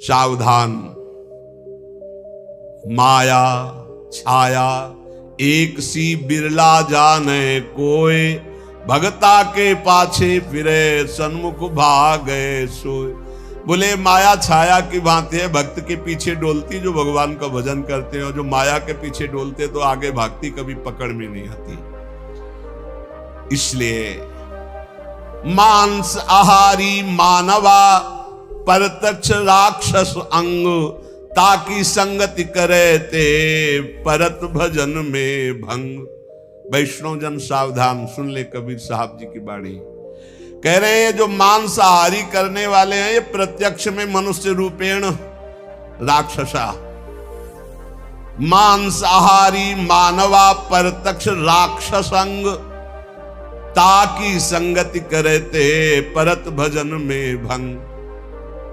सावधान, माया छाया एक सी बिरला जाने कोय, भगता के पाछे फिरे सन्मुख भागे सोए। बोले माया छाया की भांति है, भक्त के पीछे डोलती जो भगवान का भजन करते हैं, और जो माया के पीछे डोलते तो आगे भागती कभी पकड़ में नहीं आती। इसलिए मांस आहारी मानवा परतक्ष राक्षस अंग, ताकि संगति करे ते परत भजन में भंग। वैष्णव जन सावधान, सुन ले कबीर साहब जी की बाणी। कह रहे हैं जो मांसाहारी करने वाले हैं ये प्रत्यक्ष में मनुष्य रूपेण राक्षसा। मांसाहारी मानवा परतक्ष राक्षसंग, ताकि संगति करे ते परत भजन में भंग।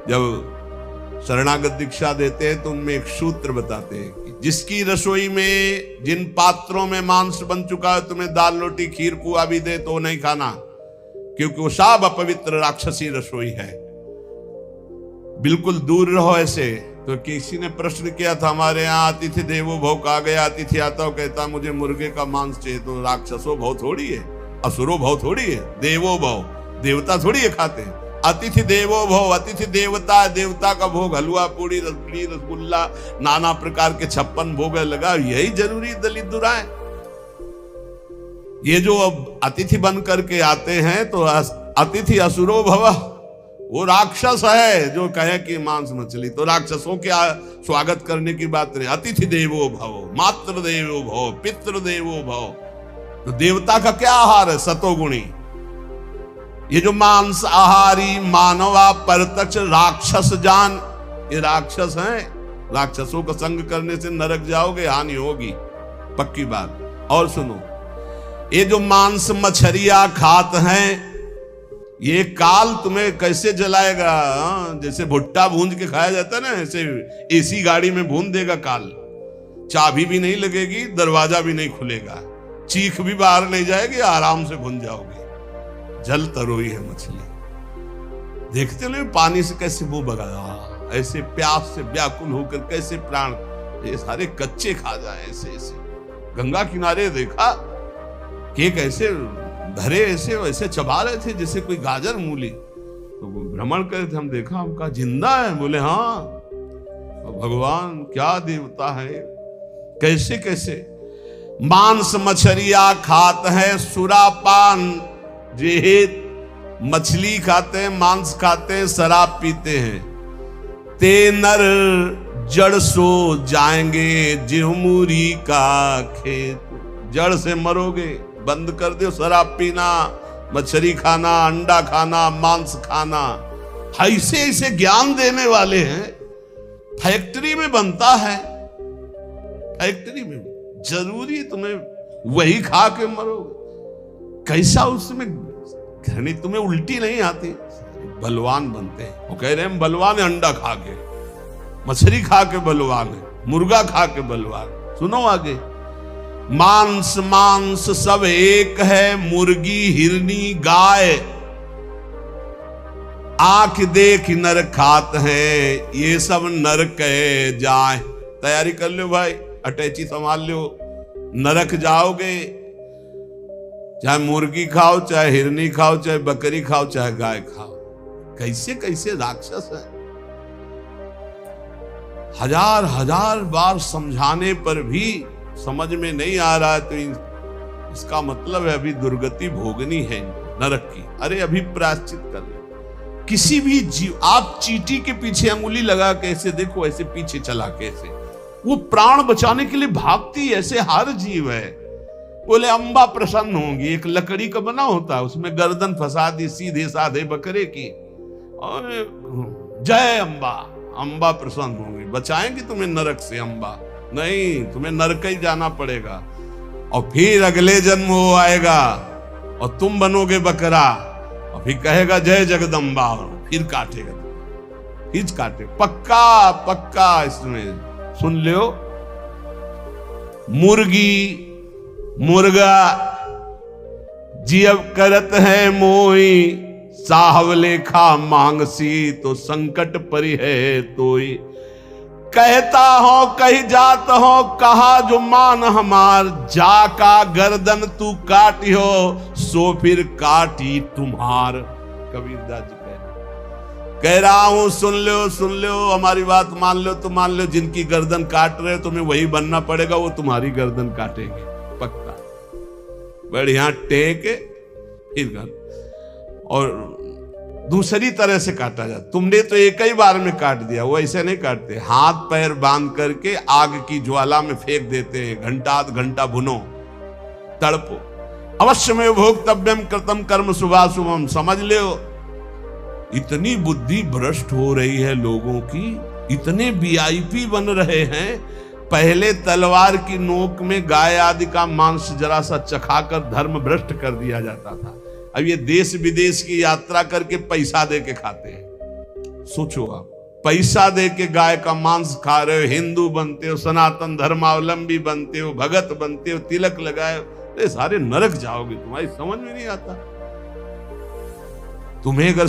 जब शरणागत दीक्षा देते हैं तो उनमें एक सूत्र बताते हैं कि जिसकी रसोई में जिन पात्रों में मांस बन चुका है, तुम्हें दाल रोटी खीर पुआ भी दे तो नहीं खाना, क्योंकि वो सब अपवित्र राक्षसी रसोई है। बिल्कुल दूर रहो ऐसे। तो किसी ने प्रश्न किया था, हमारे यहाँ अतिथि देवो भव कहा गया, अतिथि आता हो कहता मुझे मुर्गे का मांस चाहिए, तो राक्षसो भव थोड़ी है, असुरो भव थोड़ी है, देवो भव देवता थोड़ी है खाते हैं। अतिथि देवो भव, अतिथि देवता, देवता का भोग हलवा पूड़ी रसगुल्ली रसगुल्ला नाना प्रकार के 56 भोग लगा, यही जरूरी दलित दुराए। ये जो अब अतिथि बन करके आते हैं तो अतिथि असुरो भव, वो राक्षस है जो कहे कि मांस मछली, तो राक्षसों के स्वागत करने की बात नहीं। अतिथि देवो भव, मातृ देवो भव, पितृ देवो भव, तो देवता का क्या आहार है? सतोगुणी। ये जो मांस आहारी मानवा परतक्ष राक्षस जान, ये राक्षस हैं। राक्षसों का संग करने से नरक जाओगे, हानि होगी, पक्की बात। और सुनो, ये जो मांस मछलियां खात हैं, ये काल तुम्हें कैसे जलाएगा? जैसे भुट्टा भूंज के खाया जाता है ना, ऐसे एसी गाड़ी में भून देगा काल। चाबी भी नहीं लगेगी, दरवाजा भी नहीं खुलेगा, चीख भी बाहर नहीं जाएगी, आराम से भून जाओगे। जल तरोई है मछली। देखते हो पानी से कैसे मुंह बगा, ऐसे प्यास से व्याकुल होकर कैसे प्राण, ये सारे कच्चे खा जाए ऐसे ऐसे। गंगा किनारे देखा कि कैसे धरे ऐसे वैसे चबा रहे थे जैसे कोई गाजर मूली। तो भ्रमण करे थे, हम देखा, हम कहा जिंदा है? बोले हाँ। भगवान क्या देवता है, कैसे कैसे। मांस मछलियां खात है सुरापान, जेहेत मछली खाते हैं, मांस खाते हैं, शराब पीते हैं। ते नर जड़ सो जाएंगे जिहमुरी का खेत, जड़ से मरोगे। बंद कर दो शराब पीना, मछली खाना, अंडा खाना, मांस खाना। ऐसे ऐसे ज्ञान देने वाले हैं। फैक्ट्री में बनता है, फैक्ट्री में जरूरी तुम्हें वही खा के मरोगे। कैसा उसमें घृणी, तुम्हें उल्टी नहीं आती? बलवान बनते हैं। वो कह रहे हैं बलवान है, अंडा खा के, मछली खा के बलवान है, मुर्गा खा के बलवान। सुनो आगे, मांस मांस सब एक है, मुर्गी हिरनी गाय, आंख देख नर खात है, ये सब नर कहे जाए। तैयारी कर लो भाई, अटैची संभाल लो, नरक जाओगे। चाहे मुर्गी खाओ, चाहे हिरनी खाओ, चाहे बकरी खाओ, चाहे गाय खाओ। कैसे कैसे राक्षस है। हजार हजार बार समझाने पर भी समझ में नहीं आ रहा है, तो इसका मतलब है अभी दुर्गति भोगनी है नरक की। अरे अभी प्रायश्चित कर ले। किसी भी जीव, आप चींटी के पीछे अंगुली लगा के ऐसे देखो, ऐसे पीछे चला के ऐसे, वो प्राण बचाने के लिए भागती, ऐसे हर जीव है। बोले अम्बा प्रसन्न होंगी। एक लकड़ी का बना होता है, उसमें गर्दन फंसा दी सीधे साधे बकरे की, और जय अम्बा, अम्बा प्रसन्न होंगी, बचाएंगी तुम्हें नरक से अम्बा। नहीं, तुम्हें नरक ही जाना पड़ेगा, और फिर अगले जन्म वो आएगा और तुम बनोगे बकरा, और फिर कहेगा जय जगदम्बा, और फिर काटेगा, फिर काटे। पक्का पक्का इसमें सुन लो। मुर्गी मुर्गा जियब करत है मोई, साहब लेखा मांगसी तो संकट परि है तोई। कहता हो कही जात हो कहा जो मान हमार, जाका गर्दन तू काटियो सो फिर काटी तुम्हार। कबीरदास जी कह रहा हूं सुन लो हमारी बात मान लो तो मान लो, जिनकी गर्दन काट रहे हो तुम्हें वही बनना पड़ेगा, वो तुम्हारी गर्दन काटेंगे पक्का। बढ़िया टेक फिर कर और दूसरी तरह से काटा जाता। तुमने तो एक ही बार में काट दिया, वो ऐसे नहीं काटते, हाथ पैर बांध करके आग की ज्वाला में फेंक देते हैं, घंटा आध घंटा भुनो तड़पो। अवश्य में भोक्तव्यम कृतम कर्म शुभाशुभम। समझ लो इतनी बुद्धि भ्रष्ट हो रही है लोगों की, इतने वीआईपी बन रहे हैं। पहले तलवार की नोक में गाय आदि का मांस जरा सा चखाकर धर्म भ्रष्ट कर दिया जाता था। अब ये देश विदेश की यात्रा करके पैसा दे के खाते हैं। सोचो आप, पैसा दे के गाय का मांस खा रहे हो, हिंदू बनते हो, सनातन धर्मावलंबी बनते हो, भगत बनते हो, तिलक लगाए हो, ये सारे नरक जाओगे। तुम्हारी समझ में नहीं आता। तुम्हें अगर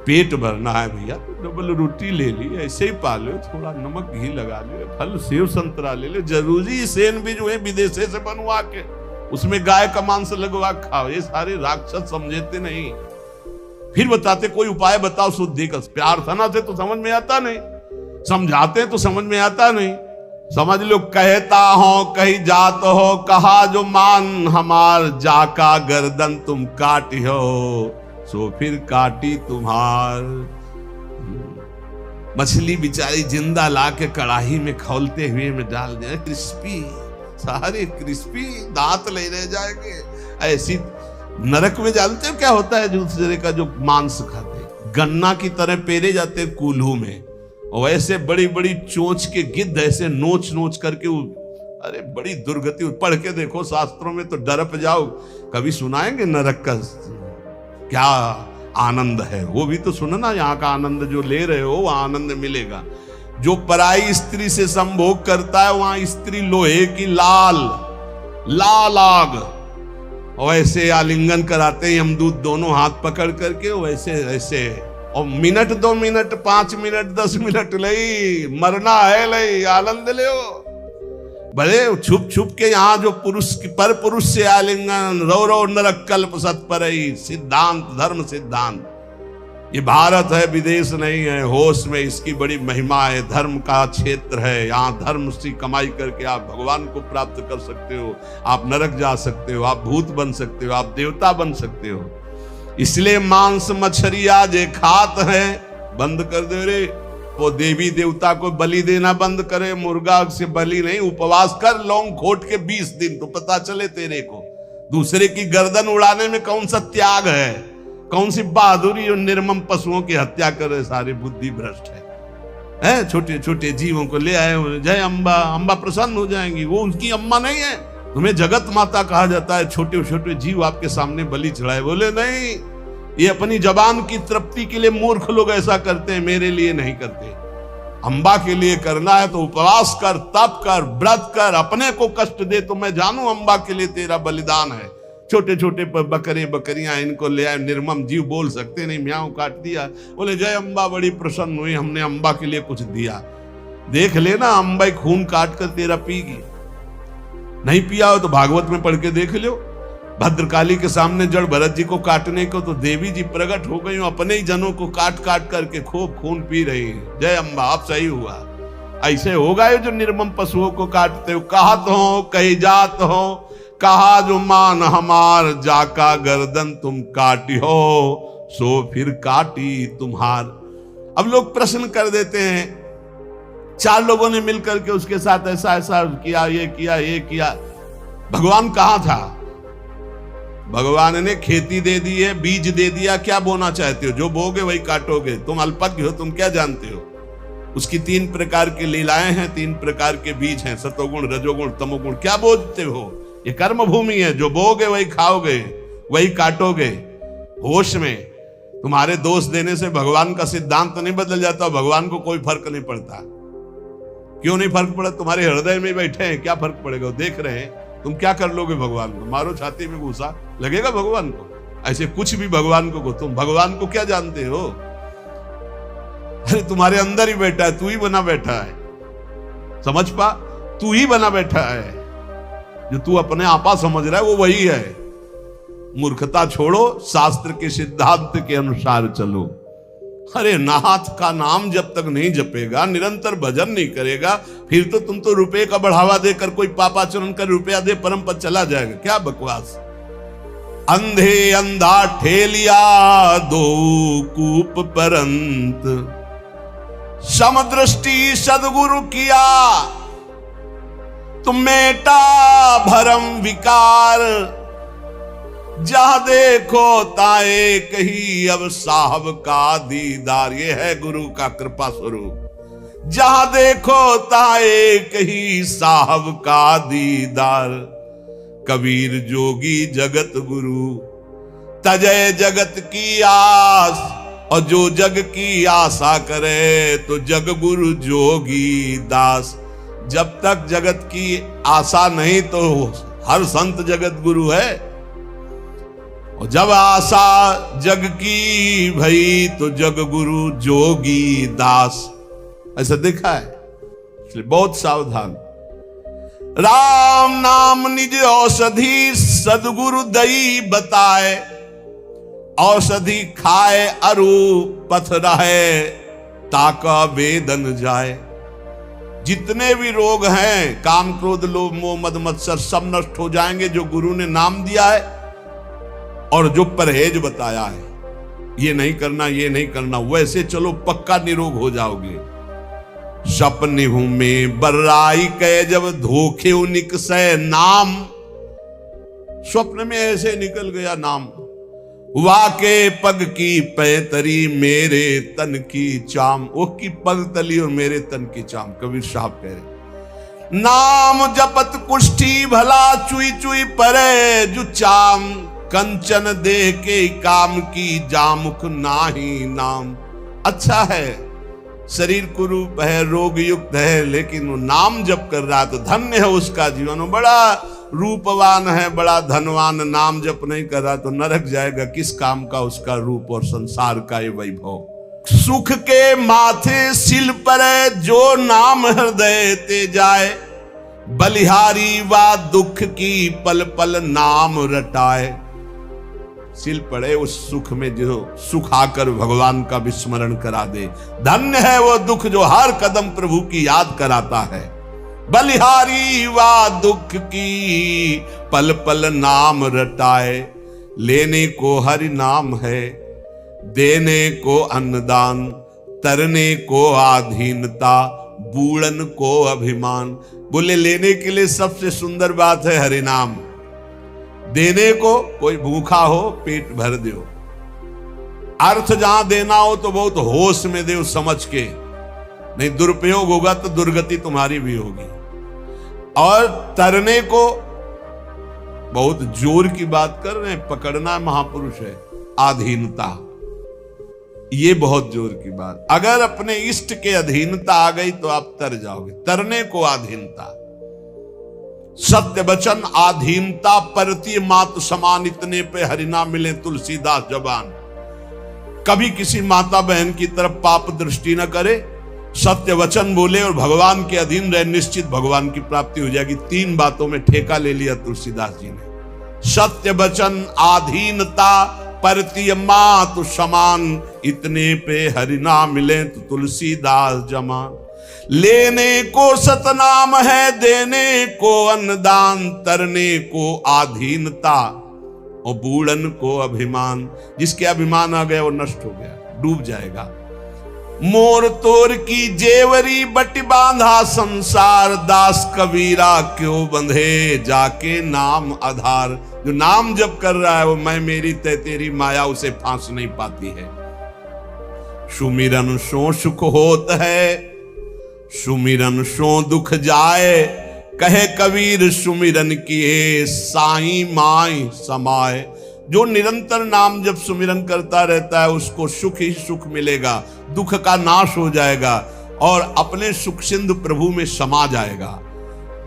पेट भरना है भैया तो डबल रोटी ले ली, ऐसे ही पालो, थोड़ा नमक घी लगा लो, फल सेव संतरा ले लो, जरूरी सैंडविच जो है विदेशे से बनवा के उसमें गाय का मांस लगवा खाओ। ये सारे राक्षस समझते नहीं। फिर बताते कोई उपाय बताओ शुद्धि का। प्रार्थना से तो समझ में आता नहीं, समझाते तो समझ में आता नहीं। समझ लो कहता हो कही जात हो कहा जो मान हमार, जाका गर्दन तुम काटी हो सो फिर काटी तुम्हार। मछली बिचारी जिंदा ला के कड़ाही में खौलते हुए में डाल दिया, क्रिस्पी, सारे क्रिस्पी, दांत ले रह जाएंगे। ऐसी नरक में जानते हो क्या होता है दूसरे का जो मांस खाते, गन्ना की तरह पेरे जाते कूल्हू में, और ऐसे बड़ी बड़ी चोंच के गिद्ध ऐसे नोच नोच करके, अरे बड़ी दुर्गति। पढ़ के देखो शास्त्रों में तो डरप जाओ। कभी सुनाएंगे नरक का क्या आनंद है, वो भी तो सुनना। यहाँ का आनंद जो ले रहे हो वहां आनंद मिलेगा। जो पराई स्त्री से संभोग करता है वहां स्त्री लोहे की लाल आग, और ऐसे आलिंगन कराते हैं यमदूत दोनों हाथ पकड़ करके, वैसे ऐसे, और मिनट 2 मिनट 5 मिनट 10 मिनट लई मरना है, लई आनंद ले। भले छुप छुप के यहाँ जो पुरुष पर पुरुष से आलिंगन, रो नरक कल्प सत्परई, सिद्धांत धर्म सिद्धांत। ये भारत है, विदेश नहीं है। होश में इसकी बड़ी महिमा है। धर्म का क्षेत्र है, यहाँ धर्म से कमाई करके आप भगवान को प्राप्त कर सकते हो, आप नरक जा सकते हो, आप भूत बन सकते हो, आप देवता बन सकते हो। इसलिए मांस मछलियां जे खात है बंद कर दे रे। वो देवी देवता को बलि देना बंद करे, मुर्गा से बलि नहीं। उपवास कर लौंग खोट के 20 दिन, तो पता चले तेरे को दूसरे की गर्दन उड़ाने में कौन सा त्याग है, कौन सी बहादुरी। और निर्मम पशुओं की हत्या करे, सारे बुद्धि भ्रष्ट है। छोटे छोटे जीवों को ले आए, जय अम्बा, अम्बा प्रसन्न हो जाएंगी। वो उनकी अम्मा नहीं है, तुम्हें जगत माता कहा जाता है। छोटे छोटे जीव आपके सामने बलि चढ़ाए, बोले नहीं, ये अपनी जबान की तृप्ति के लिए मूर्ख लोग ऐसा करते हैं, मेरे लिए नहीं करते। अम्बा के लिए करना है तो उपवास कर, तप कर, व्रत कर, अपने को कष्ट दे तो मैं जानू अम्बा के लिए तेरा बलिदान है। छोटे छोटे बकरे बकरियां इनको ले आए, निर्मम जीव बोल सकते नहीं, म्याऊं काट दिया, बोले जय अम्बा बड़ी प्रसन्न हुई, हमने अम्बा के लिए कुछ दिया। देख लेना अम्बा खून काट कर तेरा पीगी। नहीं पिया हो तो भागवत में पढ़ के देख लो। भद्रकाली के सामने जड़ भरत जी को काटने को तो देवी जी प्रकट हो गई, अपने ही जनों को काट काट करके खूब खून पी रही है। जय अम्बा, आप सही हुआ। ऐसे होगा जो निर्मम पशुओं को काटते हो। कहत हो कही जात हो कहा जो मान हमार, जाका गर्दन तुम काटी हो सो फिर काटी तुम्हार। अब लोग प्रश्न कर देते हैं, 4 लोगों ने मिलकर के उसके साथ ऐसा ऐसा किया, ये किया, ये किया। भगवान कहां था? भगवान ने खेती दे दी है, बीज दे दिया, क्या बोना चाहते हो? जो बोगे वही काटोगे। तुम अल्पज्ञ हो, तुम क्या जानते हो? उसकी 3 प्रकार की लीलाएं हैं, 3 प्रकार के बीज हैं, सतोगुण रजोगुण तमोगुण। क्या बोलते हो? ये कर्म भूमि है, जो बोगे वही खाओगे, वही काटोगे। होश में तुम्हारे दोष देने से भगवान का सिद्धांत नहीं बदल जाता, भगवान को कोई फर्क नहीं पड़ता। क्यों नहीं फर्क पड़ा? तुम्हारे हृदय में बैठे हैं, क्या फर्क पड़ेगा? देख रहे हैं, तुम क्या कर लोगे भगवान को? मारो छाती में घुसा, लगेगा भगवान को? ऐसे कुछ भी भगवान को तुम भगवान को क्या जानते हो? अरे तुम्हारे अंदर ही बैठा है, तू ही बना बैठा है। समझ पा, तू ही बना बैठा है। जो तू अपने आपा समझ रहा है वो वही है। मूर्खता छोड़ो, शास्त्र के सिद्धांत के अनुसार चलो। अरे नाथ का नाम जब तक नहीं जपेगा, निरंतर भजन नहीं करेगा, फिर तो तुम तो रुपए का बढ़ावा देकर कोई पापाचरण कर रुपया दे परम पद चला जाएगा। क्या बकवास। अंधे अंधा ठेलिया दो कूप परंत, समदृष्टि सदगुरु किया तुम मेटा भरम विकार। जहां देखो ताए कही अब साहब का दीदार। ये है गुरु का कृपा स्वरूप। जहां देखो ताए कही साहब का दीदार। कबीर जोगी जगत गुरु तजय जगत की आस। और जो जग की आशा करे तो जग गुरु जोगी दास। जब तक जगत की आशा नहीं तो हर संत जगत गुरु है। और जब आशा जग की भई तो जग गुरु जोगी दास। ऐसा देखा है, इसलिए बहुत सावधान। राम नाम निज औषधि सदगुरु दई बताए। औषधि खाए अरु पथ रहे ताका वेदन जाए। जितने भी रोग हैं, काम क्रोध लोभ मोह मद मत्सर, सब नष्ट हो जाएंगे जो गुरु ने नाम दिया है और जो परहेज बताया है। ये नहीं करना, ये नहीं करना, वैसे चलो पक्का निरोग हो जाओगे। सपने हूं में बर्राई के जब धोखे निकसे नाम। स्वप्न में ऐसे निकल गया नाम। वाके पग की पैतरी मेरे तन की चाम। वो की पग तली और मेरे तन की चाम, कबीर साहब कह रहे। नाम जपत कुष्ठी भला चुई चुई परे जु चाम। कंचन दे के काम की जामुख नाही नाम। अच्छा है, शरीर कुरूप है, रोग युक्त है, लेकिन वो नाम जप कर रहा तो धन्य है उसका जीवन। वो बड़ा रूपवान है, बड़ा धनवान, नाम जप नहीं कर रहा तो नरक जाएगा। किस काम का उसका रूप और संसार का ये वैभव। सुख के माथे सिल पर जो नाम हृदय ते जाए। बलिहारी वा दुख की पल पल नाम रटाए। सिल पड़े उस सुख में जो सुख आकर भगवान का विस्मरण करा दे। धन्य है वो दुख जो हर कदम प्रभु की याद कराता है। बलिहारी वा दुख की पल पल नाम रटाए। लेने को हरि नाम है, देने को अन्नदान। तरने को आधीनता, बूढ़न को अभिमान। बोले लेने के लिए सबसे सुंदर बात है हरि नाम। देने को कोई भूखा हो पेट भर दो। अर्थ जहां देना हो तो बहुत होश में दो, समझ के, नहीं दुरुपयोग होगा तो दुर्गति तुम्हारी भी होगी। और तरने को बहुत जोर की बात कर रहे हैं, पकड़ना महापुरुष है। आधीनता, ये बहुत जोर की बात। अगर अपने इष्ट के अधीनता आ गई तो आप तर जाओगे। तरने को आधीनता। सत्य वचन आधीनता परती मात समान। इतने पे हरिना मिले तुलसीदास जबान। कभी किसी माता बहन की तरफ पाप दृष्टि न करे, सत्य वचन बोले और भगवान के अधीन रहे, निश्चित भगवान की प्राप्ति हो जाएगी। 3 बातों में ठेका ले लिया तुलसीदास जी ने। सत्य वचन आधीनता परती मात समान। इतने पे हरिना मिले तो तुलसीदास जमान। लेने को सतनाम है, देने को अन्नदान। तरने को आधीनता और बूढ़न को अभिमान। जिसके अभिमान आ गया वो नष्ट हो गया, डूब जाएगा। मोर तोर की जेवरी बट बांधा संसार। दास कबीरा क्यों बंधे जाके नाम आधार। जो नाम जप कर रहा है वो मैं मेरी तय तेरी माया उसे फांस नहीं पाती है। सुमिरन सो सुख होत है, सुमिरन सो दुख जाए। कहे कबीर सुमिरन किए साईं माई समाए। जो निरंतर नाम जब सुमिरन करता रहता है उसको सुख ही सुख मिलेगा, दुख का नाश हो जाएगा और अपने सुख सिंधु प्रभु में समा जाएगा।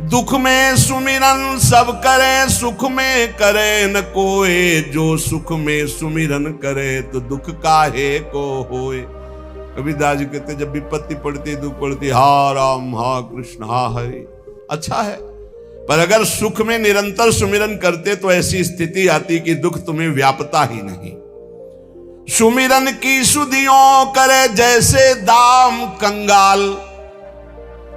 दुख में सुमिरन सब करे, सुख में करे न कोई। जो सुख में सुमिरन करे तो दुख काहे को होए। कबीरदास जी कहते जब विपत्ति पड़ती, दुख पड़ती, हा राम हा कृष्ण हा हरि, अच्छा है। पर अगर सुख में निरंतर सुमिरन करते तो ऐसी स्थिति आती कि दुख तुम्हें व्यापता ही नहीं। सुमिरन की सुधियों करे जैसे दाम कंगाल।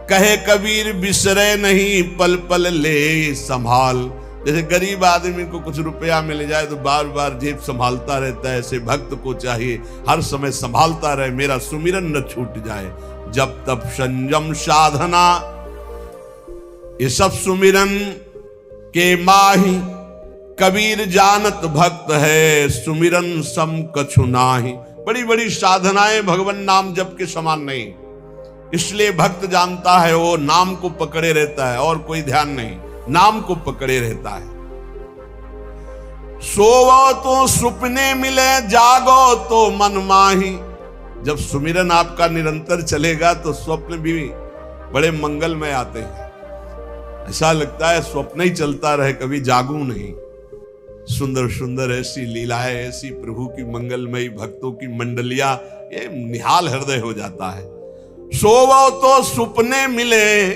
कहे कबीर बिसरे नहीं पल पल ले संभाल। जैसे गरीब आदमी को कुछ रुपया मिल जाए तो बार बार जेब संभालता रहता है, ऐसे भक्त को चाहिए हर समय संभालता रहे, मेरा सुमिरन न छूट जाए। जब तब संयम साधना ये सब सुमिरन के माही। कबीर जानत भक्त है सुमिरन सम कछु नाही। बड़ी बड़ी साधनाएं भगवान नाम जप के समान नहीं, इसलिए भक्त जानता है वो नाम को पकड़े रहता है और कोई ध्यान नहीं, नाम को पकड़े रहता है। सोवो तो सुपने मिले, जागो तो मन माही। जब सुमिरन आपका निरंतर चलेगा तो स्वप्न भी बड़े मंगलमय आते हैं। ऐसा लगता है स्वप्न ही चलता रहे, कभी जागू नहीं। सुंदर सुंदर ऐसी लीलाएं, ऐसी प्रभु की मंगलमयी भक्तों की मंडलियां, ये निहाल हृदय हो जाता है। सोवो तो सुपने मिले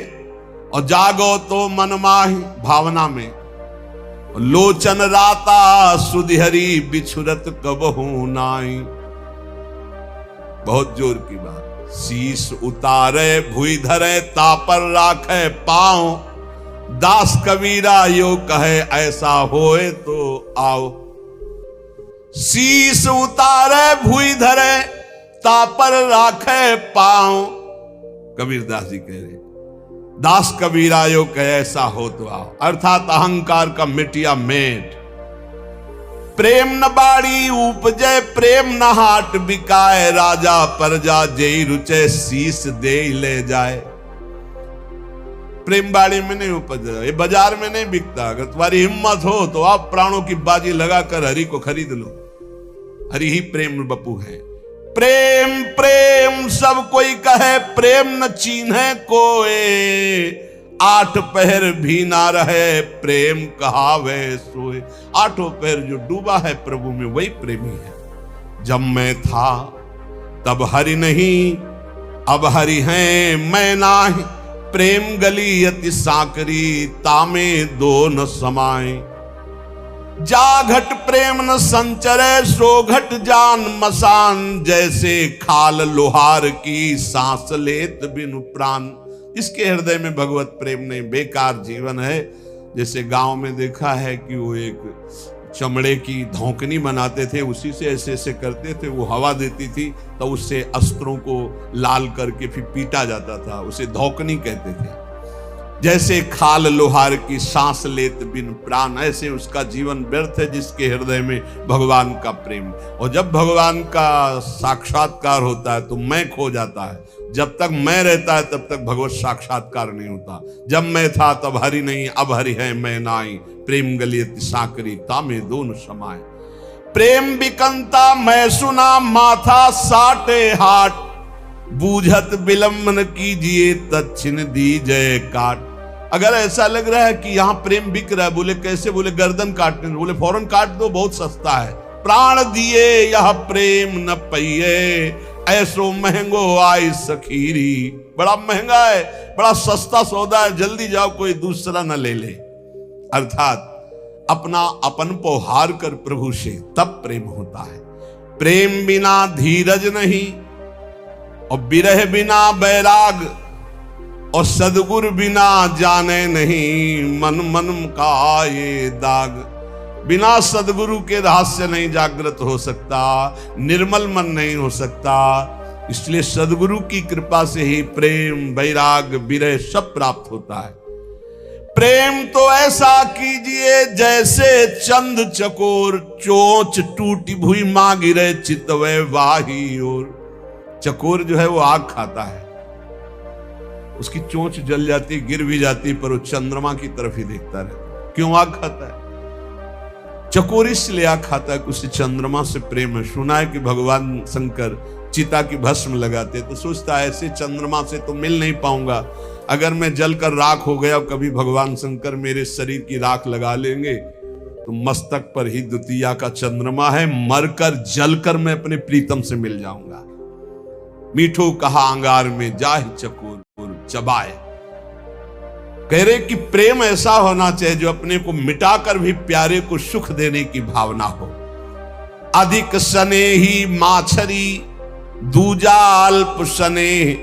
और जागो तो मन माही। भावना में लोचन राता सुधिहरी बिछुरत कबहू नाई। बहुत जोर की बात। शीश उतारे भुई धरे तापर राखे पांव। दास कबीरा यो कहे ऐसा होए तो आओ। शीश उतारे भुई धरे तापर राखे पांव। कबीरदास जी कह रहे दास कबीरा यो कहे ऐसा हो तो आओ। अर्थात अहंकार का मिटिया मेट। प्रेम न बाड़ी उपजे प्रेम न हाट बिकाए। राजा प्रजा जेई रुचे शीश दे ले जाए। प्रेम बाड़ी में नहीं उपज, ये बाजार में नहीं बिकता। अगर तुम्हारी हिम्मत हो तो आप प्राणों की बाजी लगाकर हरि को खरीद लो। हरि ही प्रेम बपू है। प्रेम प्रेम सब कोई कहे, प्रेम न चीन्हे कोई। आठ पहर भी ना रहे प्रेम कहावे सोए। आठों पहर जो डूबा है प्रभु में वही प्रेमी है। जब मैं था तब हरि नहीं, अब हरि हैं मैं नाही। प्रेम गली अति साकरी, तामे दो न समाए। जा घट प्रेम न संचरे, सो घट जान मसान। जैसे खाल लोहार की, सांस लेत बिनु प्राण। इसके हृदय में भगवत प्रेम नहीं, बेकार जीवन है। जैसे गांव में देखा है कि वो एक चमड़े की धौकनी बनाते थे, उसी से ऐसे ऐसे करते थे, वो हवा देती थी तो उससे अस्त्रों को लाल करके फिर पीटा जाता था, उसे धौकनी कहते थे। जैसे खाल लोहार की, सांस लेत बिन प्राण। ऐसे उसका जीवन व्यर्थ है जिसके हृदय में भगवान का प्रेम। और जब भगवान का साक्षात्कार होता है तो मैं खो जाता है। जब तक मैं रहता है तब तक भगवत साक्षात्कार नहीं होता। जब मैं था तब हरि नहीं, अब हरि है मैं नाई। प्रेम गलियत साकरी, तामे दोनों समाए। प्रेम बिकंता मैं सुना, माथा साटे हाट। बूझत विलंबन कीजिए, तच्छिन दीजिए काट। अगर ऐसा लग रहा है कि यहाँ प्रेम बिक रहा है, बोले कैसे? बोले गर्दन काटने, बोले फौरन काट दो, बहुत सस्ता है। प्राण दिए यह प्रेम न पइए, ऐसो महंगो आई सखीरी। बड़ा महंगा है, बड़ा सस्ता सौदा है, जल्दी जाओ कोई दूसरा न ले ले। अर्थात अपना अपन को हार कर प्रभु से तब प्रेम होता है। प्रेम बिना धीरज नहीं, और विरह बिना बैराग, और सदगुरु बिना जाने नहीं। मन मन का ये दाग। बिना सदगुरु के रहस्य नहीं जागृत हो सकता, निर्मल मन नहीं हो सकता। इसलिए सदगुरु की कृपा से ही प्रेम, वैराग, विरह सब प्राप्त होता है। प्रेम तो ऐसा कीजिए जैसे चंद चकोर। चोंच टूटी भुई मां गिरे, चितवे वाही ओर। चकोर जो है वो आग खाता है, उसकी चोंच जल जाती, गिर भी जाती, पर वो चंद्रमा की तरफ ही देखता रहता। क्यों आग खाता है? चकोर इसलिए खाता है कि उसे चंद्रमा से प्रेम है। सुना है कि भगवान शंकर चिता की भस्म लगाते, तो सोचता है ऐसे चंद्रमा से तो मिल नहीं पाऊंगा, अगर मैं जलकर राख हो गया, कभी भगवान शंकर मेरे शरीर की राख लगा लेंगे तो मस्तक पर ही द्वितीया का चंद्रमा है, मरकर जलकर मैं अपने प्रीतम से मिल जाऊंगा। मीठो कहा अंगार में जाहि चकोर चबाए। कह रहे कि प्रेम ऐसा होना चाहिए जो अपने को मिटाकर भी प्यारे को सुख देने की भावना हो। अधिक स्नेही माछरी दूजा अल्प स्नेह,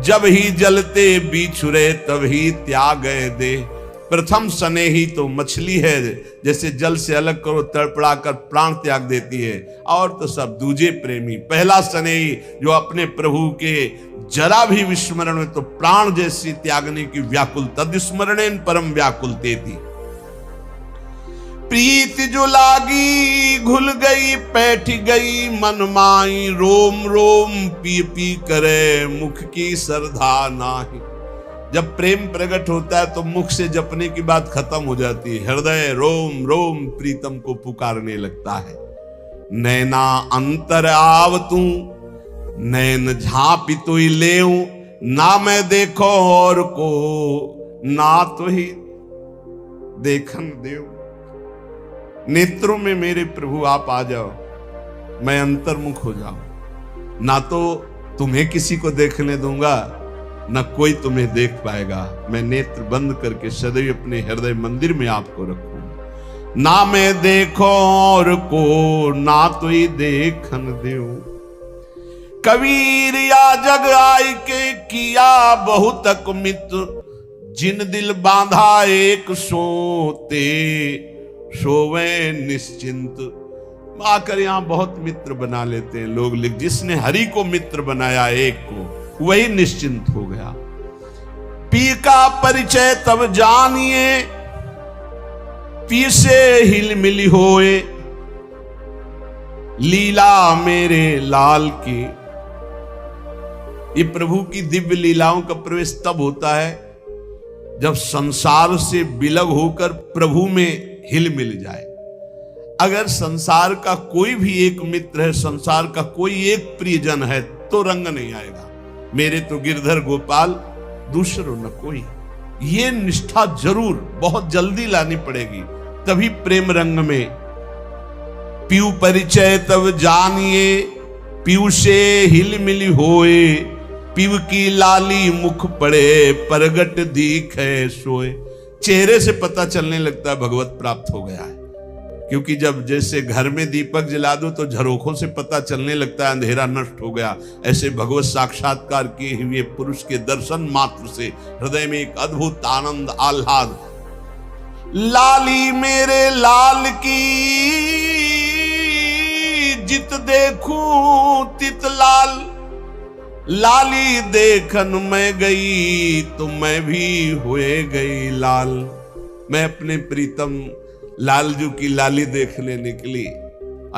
जब ही जलते बिछुरे तब ही त्याग दे। प्रथम स्नेही तो मछली है, जैसे जल से अलग करो तड़पड़ा कर प्राण त्याग देती है, और तो सब दूजे प्रेमी। पहला स्नेही जो अपने प्रभु के जरा भी विस्मरण में तो प्राण जैसी त्यागने की व्याकुल, तद्स्मरणेन परम व्याकुल थी। प्रीत जो लागी घुल गई बैठ गई मन माई, रोम रोम पी पी करे मुख की श्रद्धा नाही। जब प्रेम प्रकट होता है तो मुख से जपने की बात खत्म हो जाती है, हृदय रोम रोम प्रीतम को पुकारने लगता है। नैना अंतर आव तू नैन झांपी तो ही लेऊ, ना मैं देखो और को ना तो ही देखन देऊ। नेत्रों में मेरे प्रभु आप आ जाओ, मैं अंतर्मुख हो जाऊं, ना तो तुम्हें किसी को देखने दूंगा, न कोई तुम्हें देख पाएगा। मैं नेत्र बंद करके सदैव अपने हृदय मंदिर में आपको रखूं। ना मैं देखो और को ना तो ही देखन देऊ। कबीर या जग आय के किया बहुतक मित्र, जिन दिल बांधा एक सोते सोवे निश्चिंत। आकर यहां बहुत मित्र बना लेते हैं लोग, लिख जिसने हरि को मित्र बनाया एक को, वही निश्चिंत हो गया। पी का परिचय तब जानिए, पी से हिल मिली होए, लीला मेरे लाल की। ये प्रभु की दिव्य लीलाओं का प्रवेश तब होता है जब संसार से विलग होकर प्रभु में हिल मिल जाए। अगर संसार का कोई भी एक मित्र है, संसार का कोई एक प्रियजन है, तो रंग नहीं आएगा। मेरे तो गिरधर गोपाल, दूसरों न कोई। ये निष्ठा जरूर बहुत जल्दी लानी पड़ेगी, तभी प्रेम रंग में। पीऊ परिचय तब जानिए, पीऊ से हिल मिली होए, पीऊ की लाली मुख पड़े परगट दिखे सोए। चेहरे से पता चलने लगता है भगवत प्राप्त हो गया है, क्योंकि जब जैसे घर में दीपक जला दो तो झरोखों से पता चलने लगता है अंधेरा नष्ट हो गया, ऐसे भगवत साक्षात्कार किए हुए पुरुष के दर्शन मात्र से हृदय में एक अद्भुत आनंद आह्लाद। लाली मेरे लाल की जित देखूं तित लाल, लाली देखन मैं गई तो मैं भी हुए गई लाल। मैं अपने प्रीतम लालजू की लाली देखने निकली,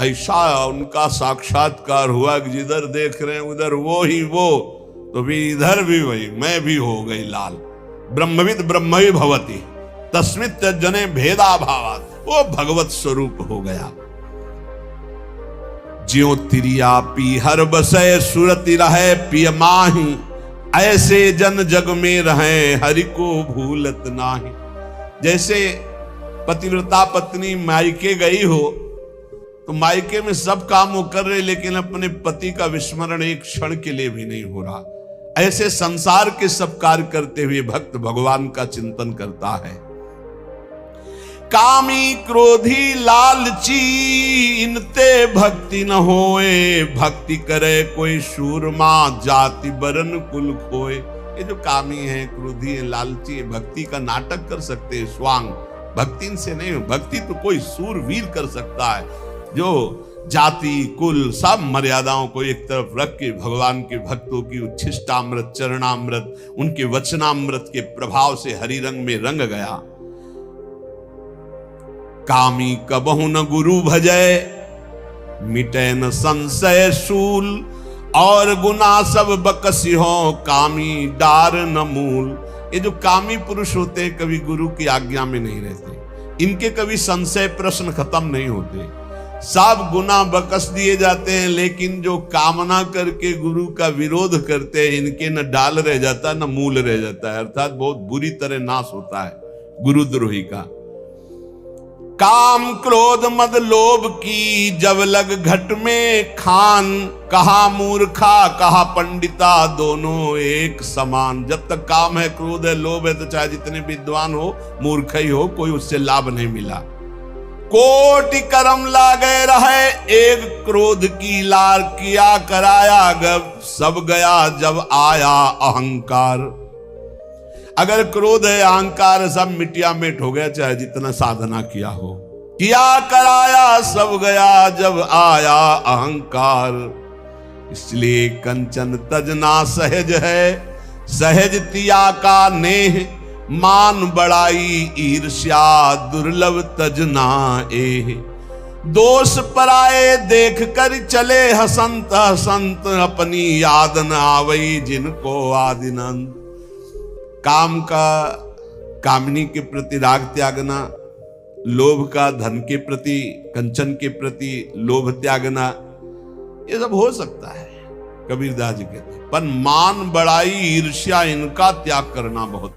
ऐसा उनका साक्षात्कार हुआ कि जिधर देख रहे हैं उधर वो ही वो, तो भी इधर भी वही, मैं भी हो गई लाल। ब्रह्मविद ब्रह्मवि भवति तस्मित् जने भेदा भावात्, वो भगवत स्वरूप हो गया। ज्यों तिरिया पी हर बसय सुरति रहे पिय माही, ऐसे जन जग में रहे हरि को भूलत नाही। जैसे पतिव्रता पत्नी मायके गई हो तो मायके में सब काम वो कर रहे, लेकिन अपने पति का विस्मरण एक क्षण के लिए भी नहीं हो रहा। ऐसे संसार के सब कार्य करते हुए भक्त भगवान का चिंतन करता है। कामी क्रोधी लालची इनते भक्ति न होए, भक्ति करे कोई सूरमा जाति बरन कुल खोए। ये जो कामी है, क्रोधी है, लालची है, भक्ति का नाटक कर सकते हैं स्वांग, भक्ति इनसे नहीं। भक्ति तो कोई सूरवीर कर सकता है जो जाति कुल सब मर्यादाओं को एक तरफ रख के भगवान के भक्तों की उच्छिष्टामृत चरणामृत उनके वचनामृत के प्रभाव से हरि रंग में रंग गया। कामी कबहु न गुरु भजय मिटे न संशय शूल, और गुना सब बकसी हो कामी डार न मूल। ये जो कामी पुरुष होते हैं कभी गुरु की आज्ञा में नहीं रहते, इनके कभी संशय प्रश्न खत्म नहीं होते, सब गुना बकस दिए जाते हैं, लेकिन जो कामना करके गुरु का विरोध करते हैं इनके न डाल रह जाता है न मूल रह जाता है, अर्थात बहुत बुरी तरह नाश होता है गुरुद्रोही का। काम क्रोध मद लोभ की जब लग घट में खान, कहा मूर्खा कहा पंडिता दोनों एक समान। जब तक काम है, क्रोध है, लोभ है, तो चाहे जितने विद्वान हो मूर्ख ही हो, कोई उससे लाभ नहीं मिला। कोटि कर्म लागे रहे एक क्रोध की लार, किया कराया गब सब गया जब आया अहंकार। अगर क्रोध है, अहंकार है, सब मिटिया मिट हो गया, चाहे जितना साधना किया हो। किया कराया सब गया जब आया अहंकार। इसलिए कंचन तजना सहज है, सहज तिया का नेह, मान बड़ाई ईर्ष्या दुर्लभ तजना एह। दोष पराए देख कर चले हसंत हसंत, अपनी याद न आवई जिनको आदिनंत। काम का कामनी के प्रति राग त्यागना, लोभ का धन के प्रति, कंचन के प्रति लोभ त्यागना, ये सब हो सकता है, कबीरदास जी कहते हैं, पर मान बड़ाई ईर्ष्या इनका त्याग करना बहुत